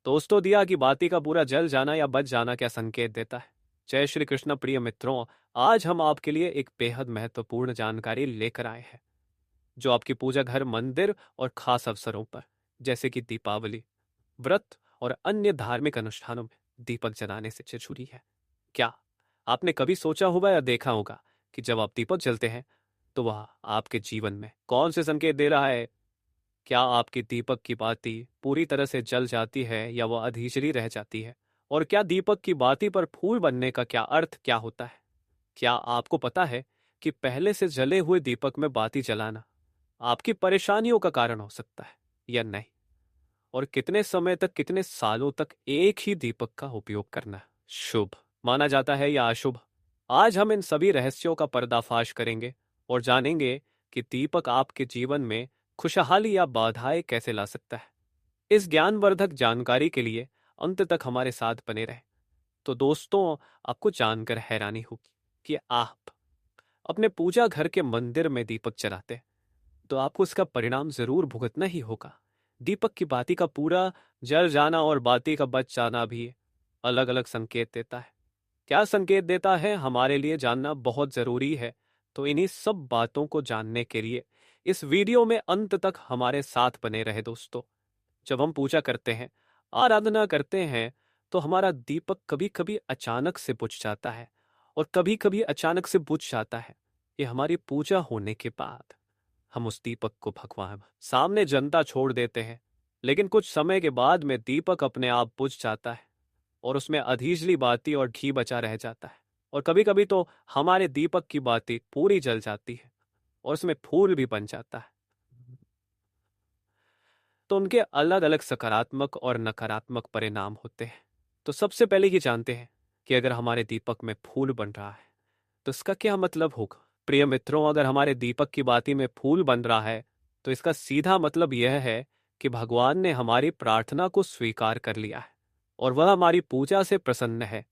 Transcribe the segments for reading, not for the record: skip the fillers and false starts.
दोस्तों, दिया की बाती का पूरा जल जाना या बच जाना क्या संकेत देता है? जय श्री कृष्ण प्रिय मित्रों। आज हम आपके लिए एक बेहद महत्वपूर्ण जानकारी लेकर आए हैं जो आपकी पूजा घर, मंदिर और खास अवसरों पर जैसे कि दीपावली, व्रत और अन्य धार्मिक अनुष्ठानों में दीपक जलाने से जुड़ी है। क्या आपने कभी सोचा होगा या देखा होगा कि जब आप दीपक जलते हैं तो वह आपके जीवन में कौन से संकेत दे रहा है? क्या आपकी दीपक की बाती पूरी तरह से जल जाती है या वह अधीचरी रह जाती है? और क्या दीपक की बाती पर फूल बनने का क्या अर्थ क्या होता है? क्या आपको पता है कि पहले से जले हुए दीपक में बाती जलाना आपकी परेशानियों का कारण हो सकता है या नहीं? और कितने समय तक, कितने सालों तक एक ही दीपक का उपयोग करना शुभ माना जाता है या अशुभ? आज हम इन सभी रहस्यों का पर्दाफाश करेंगे और जानेंगे कि दीपक आपके जीवन में खुशहाली या बाधाएं कैसे ला सकता है। इस ज्ञानवर्धक जानकारी के लिए अंत तक हमारे साथ बने रहें। तो दोस्तों, आपको जानकर हैरानी होगी कि आप अपने पूजा घर के मंदिर में दीपक जलाते हैं तो आपको इसका परिणाम जरूर भुगतना ही होगा। दीपक की बाती का पूरा जल जाना और बाती का बच जाना भी अलग अलग संकेत देता है। क्या संकेत देता है हमारे लिए जानना बहुत जरूरी है। तो इन्हीं सब बातों को जानने के लिए इस वीडियो में अंत तक हमारे साथ बने रहे दोस्तों। जब हम पूजा करते हैं, आराधना करते हैं, तो हमारा दीपक कभी कभी अचानक से बुझ जाता है और कभी कभी अचानक से बुझ जाता है। ये हमारी पूजा होने के बाद हम उस दीपक को भगवान सामने जनता छोड़ देते हैं, लेकिन कुछ समय के बाद में दीपक अपने आप बुझ जाता है और उसमें अधीजली बाती और घी बचा रह जाता है। और कभी कभी तो हमारे दीपक की बाती पूरी जल जाती है और उसमें फूल भी बन जाता है। तो उनके अलग अलग सकारात्मक और नकारात्मक परिणाम होते हैं। तो सबसे पहले ये जानते हैं कि अगर हमारे दीपक में फूल बन रहा है तो इसका क्या मतलब होगा? प्रिय मित्रों, अगर हमारे दीपक की बाती में फूल बन रहा है तो इसका सीधा मतलब यह है कि भगवान ने हमारी प्रार्थना को स्वीकार कर लिया है और वह हमारी पूजा से प्रसन्न है।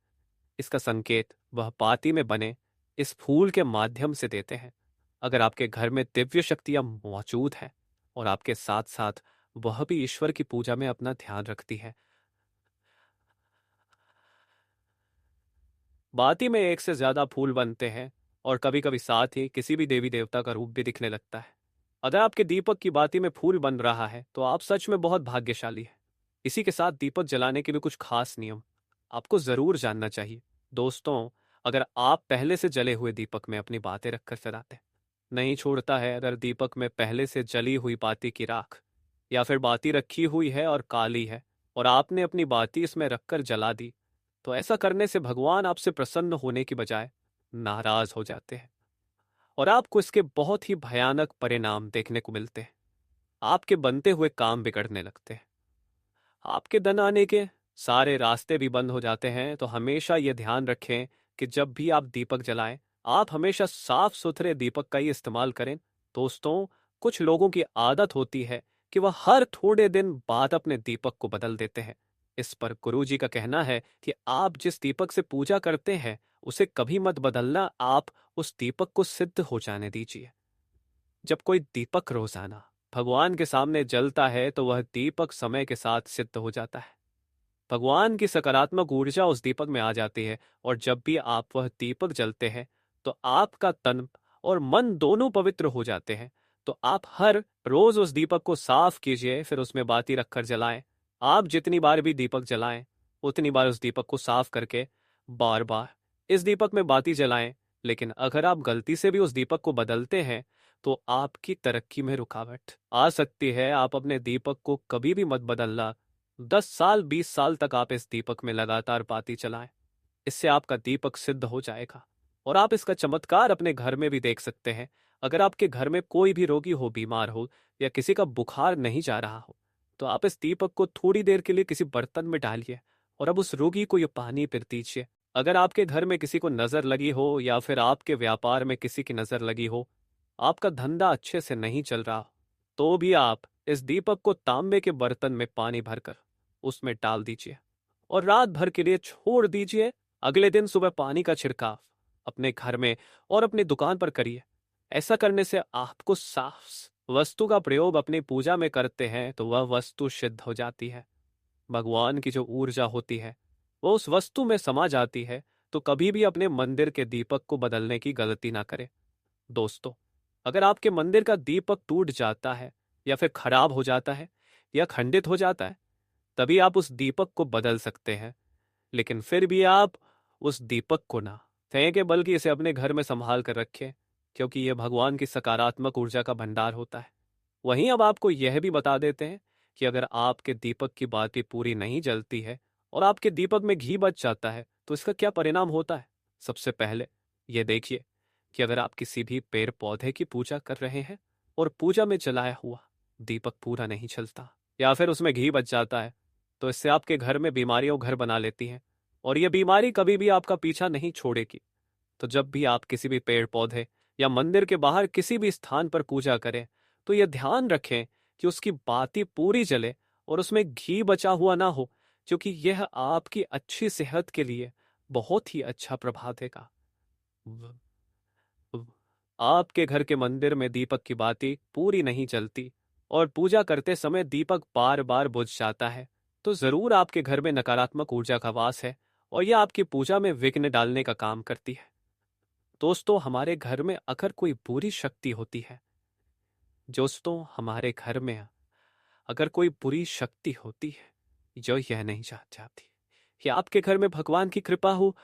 इसका संकेत वह बाती में बने इस फूल के माध्यम से देते हैं। अगर आपके घर में दिव्य शक्तियां मौजूद है और आपके साथ साथ वह भी ईश्वर की पूजा में अपना ध्यान रखती है, बाती में एक से ज्यादा फूल बनते हैं और कभी कभी साथ ही किसी भी देवी देवता का रूप भी दिखने लगता है। अगर आपके दीपक की बाती में फूल बन रहा है तो आप सच में बहुत भाग्यशाली हैं। इसी के साथ दीपक जलाने के भी कुछ खास नियम आपको जरूर जानना चाहिए। दोस्तों, अगर आप पहले से जले हुए दीपक में अपनी बातें रखकर जलाते हैं, नहीं छोड़ता है, अगर दीपक में पहले से जली हुई बाती की राख या फिर बाती रखी हुई है और काली है और आपने अपनी बाती इसमें रखकर जला दी, तो ऐसा करने से भगवान आपसे प्रसन्न होने की बजाय नाराज हो जाते हैं और आपको इसके बहुत ही भयानक परिणाम देखने को मिलते हैं। आपके बनते हुए काम बिगड़ने लगते हैं, आपके धन आने के सारे रास्ते भी बंद हो जाते हैं। तो हमेशा यह ध्यान रखें कि जब भी आप दीपक जलाएं, आप हमेशा साफ सुथरे दीपक का ही इस्तेमाल करें। दोस्तों, कुछ लोगों की आदत होती है कि वह हर थोड़े दिन बाद अपने दीपक को बदल देते हैं। इस पर गुरु जी का कहना है कि आप जिस दीपक से पूजा करते हैं उसे कभी मत बदलना, आप उस दीपक को सिद्ध हो जाने दीजिए। जब कोई दीपक रोजाना भगवान के सामने जलता है तो वह दीपक समय के साथ सिद्ध हो जाता है। भगवान की सकारात्मक ऊर्जा उस दीपक में आ जाती है और जब भी आप वह दीपक जलते हैं तो आपका तन और मन दोनों पवित्र हो जाते हैं। तो आप हर रोज उस दीपक को साफ कीजिए, फिर उसमें बाती रखकर जलाएं। आप जितनी बार भी दीपक जलाएं उतनी बार उस दीपक को साफ करके बार बार इस दीपक में बाती जलाएं। लेकिन अगर आप गलती से भी उस दीपक को बदलते हैं तो आपकी तरक्की में रुकावट आ सकती है। आप अपने दीपक को कभी भी मत बदलना। 10 साल 20 साल तक आप इस दीपक में लगातार बाती चलाएं, इससे आपका दीपक सिद्ध हो जाएगा। और आप इसका चमत्कार अपने घर में भी देख सकते हैं। अगर आपके घर में कोई भी रोगी हो, बीमार हो या किसी का बुखार नहीं जा रहा हो, तो आप इस दीपक को थोड़ी देर के लिए किसी बर्तन में डालिए और अब उस रोगी को ये पानी पिला दीजिए। अगर आपके घर में किसी को नजर लगी हो या फिर आपके व्यापार में किसी की नजर लगी हो, आपका धंधा अच्छे से नहीं चल रहा हो, तो भी आप इस दीपक को तांबे के बर्तन में पानी भरकर उसमें डाल दीजिए और रात भर के लिए छोड़ दीजिए। अगले दिन सुबह पानी का छिड़काव अपने घर में और अपनी दुकान पर करिए। ऐसा करने से आपको साफ वस्तु का प्रयोग अपनी पूजा में करते हैं तो वह वस्तु सिद्ध हो जाती है। भगवान की जो ऊर्जा होती है वो उस वस्तु में समा जाती है, तो कभी भी अपने मंदिर के दीपक को बदलने की गलती ना करें। दोस्तों, अगर आपके मंदिर का दीपक टूट जाता है या फिर खराब हो जाता है या खंडित हो जाता है, तभी आप उस दीपक को बदल सकते हैं। लेकिन फिर भी आप उस दीपक को ना फेंके, बल्कि इसे अपने घर में संभाल कर रखें, क्योंकि यह भगवान की सकारात्मक ऊर्जा का भंडार होता है। वहीं अब आपको यह भी बता देते हैं कि अगर आपके दीपक की बाती पूरी नहीं जलती है और आपके दीपक में घी बच जाता है, तो इसका क्या परिणाम होता है। सबसे पहले यह देखिए कि अगर आप किसी भी पेड़ पौधे की पूजा कर रहे हैं और पूजा में जलाया हुआ दीपक पूरा नहीं जलता या फिर उसमें घी बच जाता है, तो इससे आपके घर में बीमारियां घर बना लेती हैं और यह बीमारी कभी भी आपका पीछा नहीं छोड़ेगी। तो जब भी आप किसी भी पेड़ पौधे या मंदिर के बाहर किसी भी स्थान पर पूजा करें, तो यह ध्यान रखें कि उसकी बाती पूरी जले और उसमें घी बचा हुआ ना हो, क्योंकि यह आपकी अच्छी सेहत के लिए बहुत ही अच्छा प्रभाव देगा। आपके घर के मंदिर में दीपक की बाती पूरी नहीं जलती और पूजा करते समय दीपक बार बार बुझ जाता है, तो जरूर आपके घर में नकारात्मक ऊर्जा का वास है और यह आपकी पूजा में विघ्न डालने का काम करती है। दोस्तों, हमारे घर में अगर कोई बुरी शक्ति होती है, दोस्तों हमारे घर में अगर कोई बुरी शक्ति होती है जो यह नहीं चाहती कि आपके घर में भगवान की कृपा हो,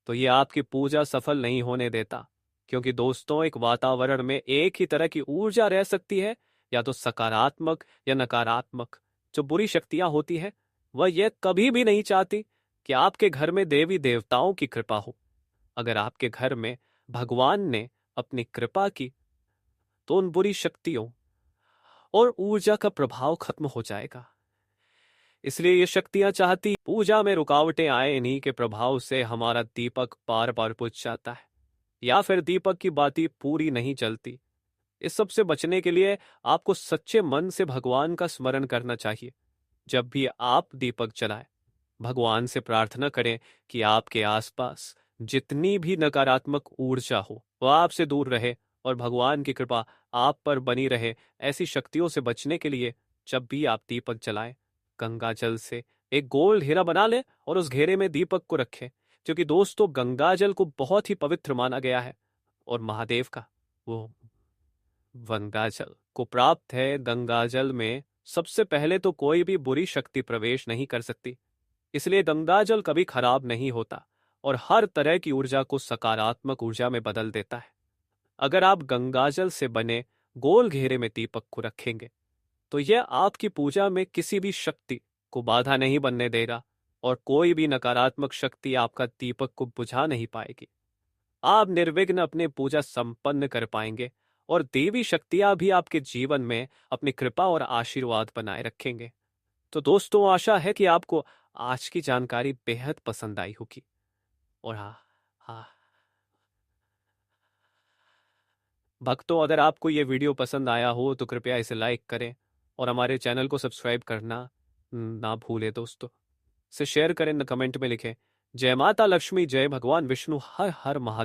तो यह आपकी पूजा सफल नहीं होने देता। क्योंकि दोस्तों, एक वातावरण में एक ही तरह की ऊर्जा रह सकती है, या तो सकारात्मक या नकारात्मक। जो बुरी शक्तियां होती है वह यह कभी भी नहीं चाहती कि आपके घर में देवी देवताओं की कृपा हो। अगर आपके घर में भगवान ने अपनी कृपा की, तो उन बुरी शक्तियों और ऊर्जा का प्रभाव खत्म हो जाएगा। इसलिए ये शक्तियां चाहती पूजा में रुकावटें आए, इन्हीं के प्रभाव से हमारा दीपक बार बार बुझ जाता है या फिर दीपक की बाती पूरी नहीं जलती। इस सब से बचने के लिए आपको सच्चे मन से भगवान का स्मरण करना चाहिए। जब भी आप दीपक जलाएं, भगवान से प्रार्थना करें कि आपके आसपास जितनी भी नकारात्मक ऊर्जा हो वह आपसे दूर रहे और भगवान की कृपा आप पर बनी रहे। ऐसी शक्तियों से बचने के लिए जब भी आप दीपक जलाएं, गंगा जल से एक गोल घेरा बना लें और उस घेरे में दीपक को रखें, क्योंकि दोस्तों गंगा जल को बहुत ही पवित्र माना गया है और महादेव का वो गंगाजल को प्राप्त है। गंगाजल में सबसे पहले तो कोई भी बुरी शक्ति प्रवेश नहीं कर सकती, इसलिए गंगाजल कभी खराब नहीं होता और हर तरह की ऊर्जा को सकारात्मक ऊर्जा में बदल देता है। अगर आप गंगाजल से बने गोल घेरे में दीपक को रखेंगे, तो यह आपकी पूजा में किसी भी शक्ति को बाधा नहीं बनने देगा और कोई भी नकारात्मक शक्ति आपका दीपक को बुझा नहीं पाएगी। आप निर्विघ्न अपनी पूजा संपन्न कर पाएंगे और देवी शक्तियां भी आपके जीवन में अपनी कृपा और आशीर्वाद बनाए रखेंगे। तो दोस्तों, आशा है कि आपको आज की जानकारी बेहद पसंद आई होगी। और हाँ हाँ भक्तों, अगर आपको ये वीडियो पसंद आया हो तो कृपया इसे लाइक करें और हमारे चैनल को सब्सक्राइब करना ना भूलें। दोस्तों, इसे शेयर करें, न कमेंट में लिखें जय माता लक्ष्मी, जय भगवान विष्णु, हर हर महादेव।